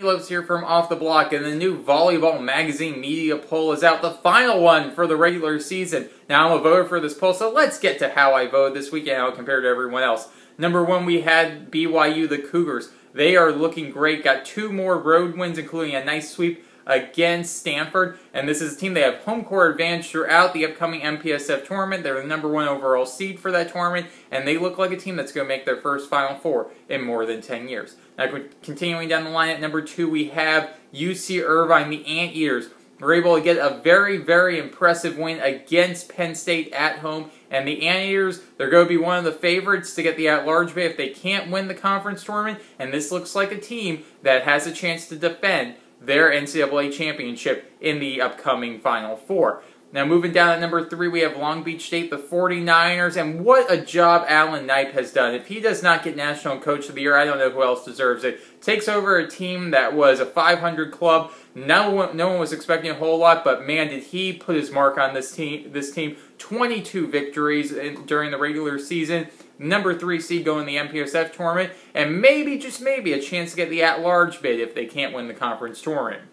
Lopes here from Off the Block, and the new Volleyball Magazine media poll is out, the final one for the regular season. Now, I'm a voter for this poll, so let's get to how I voted this weekend and how I compared to everyone else. Number one, we had BYU, the Cougars. They are looking great, got 2 more road wins, including a nice sweep against Stanford, and this is a team they have home court advantage throughout the upcoming MPSF tournament. They're the number 1 overall seed for that tournament, and they look like a team that's going to make their first Final Four in more than 10 years. Now, continuing down the line at number 2, we have UC Irvine, the Anteaters. We're able to get a very, very impressive win against Penn State at home, and the Anteaters, they're going to be one of the favorites to get the at-large bid if they can't win the conference tournament, and this looks like a team that has a chance to defend their NCAA championship in the upcoming Final Four. Now, moving down at number 3, we have Long Beach State, the 49ers, and what a job Alan Knipe has done. If he does not get National Coach of the Year, I don't know who else deserves it. Takes over a team that was a 500 club. No one was expecting a whole lot, but man, did he put his mark on this team. 22 victories during the regular season. Number 3 seed going in the MPSF tournament, and maybe, just maybe, a chance to get the at-large bid if they can't win the conference tournament.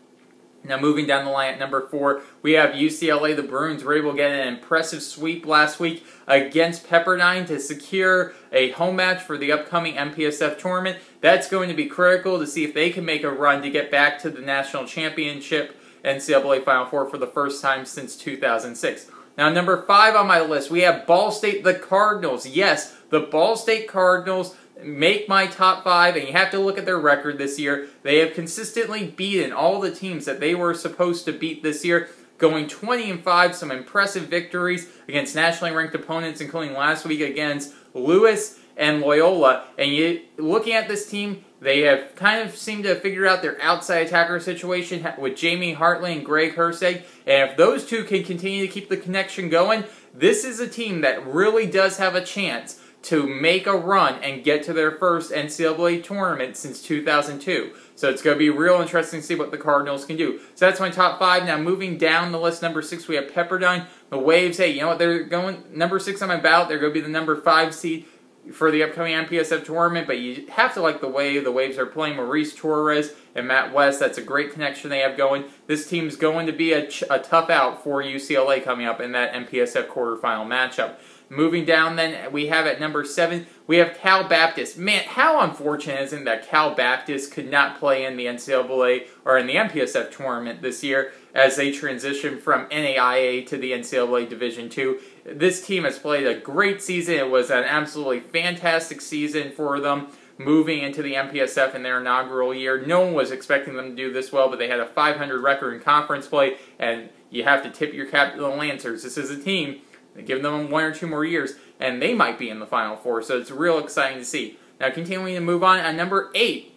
Now, moving down the line at number 4, we have UCLA. The Bruins were able to get an impressive sweep last week against Pepperdine to secure a home match for the upcoming MPSF tournament. That's going to be critical to see if they can make a run to get back to the national championship NCAA Final Four for the first time since 2006. Now, number 5 on my list, we have Ball State, the Cardinals. Yes, the Ball State Cardinals make my top 5, and you have to look at their record this year. They have consistently beaten all the teams that they were supposed to beat this year, going 20-5, some impressive victories against nationally ranked opponents, including last week against Lewis and Loyola. And looking at this team, they have kind of seemed to have figured out their outside attacker situation with Jamie Hartley and Greg Herseg. And if those two can continue to keep the connection going, this is a team that really does have a chance to make a run and get to their first NCAA tournament since 2002. So it's going to be real interesting to see what the Cardinals can do. So that's my top 5. Now, moving down the list, number 6, we have Pepperdine. The Waves, hey, you know what, they're going number 6 on my ballot. They're going to be the number 5 seed for the upcoming MPSF tournament, but you have to like the way the Waves are playing. Maurice Torres and Matt West, that's a great connection they have going. This team's going to be a tough out for UCLA coming up in that MPSF quarterfinal matchup. Moving down then, we have at number 7, we have Cal Baptist. Man, how unfortunate isn't it that Cal Baptist could not play in the NCAA or in the MPSF tournament this year as they transition from NAIA to the NCAA Division II. This team has played a great season. It was an absolutely fantastic season for them moving into the MPSF in their inaugural year. No one was expecting them to do this well, but they had a 500 record in conference play, and you have to tip your cap to the Lancers. This is a team, give them 1 or 2 more years, and they might be in the Final Four, so it's real exciting to see. Now, continuing to move on, at number 8.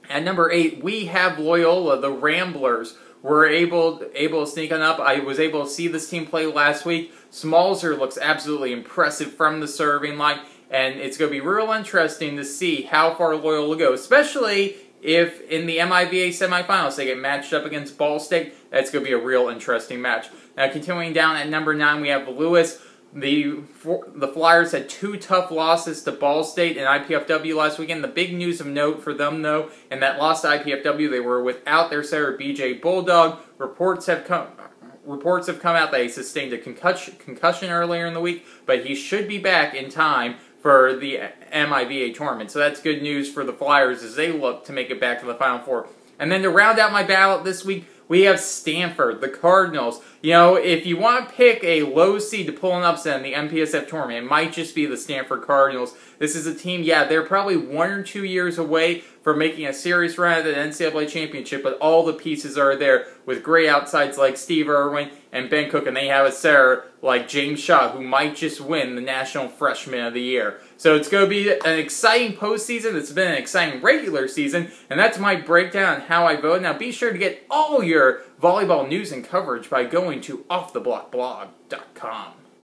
At number 8, we have Loyola, the Ramblers. We're able to sneak on up. I was able to see this team play last week. Smalzer looks absolutely impressive from the serving line, and it's going to be real interesting to see how far Loyola goes, especially if in the MIVA semifinals they get matched up against Ball State. That's going to be a real interesting match. Now, continuing down at number 9, we have Lewis. The Flyers had 2 tough losses to Ball State and IPFW last weekend. The big news of note for them, though, in that loss to IPFW, they were without their center, BJ Bulldog. Reports have come out that he sustained a concussion earlier in the week, but he should be back in time for the MIVA tournament. So that's good news for the Flyers as they look to make it back to the Final Four. And then to round out my ballot this week, we have Stanford, the Cardinals. You know, if you want to pick a low seed to pull an upset in the MPSF tournament, it might just be the Stanford Cardinals. This is a team, yeah, they're probably 1 or 2 years away from making a serious run at the NCAA championship, but all the pieces are there with great outsides like Steve Irwin and Ben Cook, and they have a center like James Shaw, who might just win the National Freshman of the Year. So it's going to be an exciting postseason. It's been an exciting regular season, and that's my breakdown on how I vote. Now, be sure to get all your volleyball news and coverage by going to offtheblockblog.com.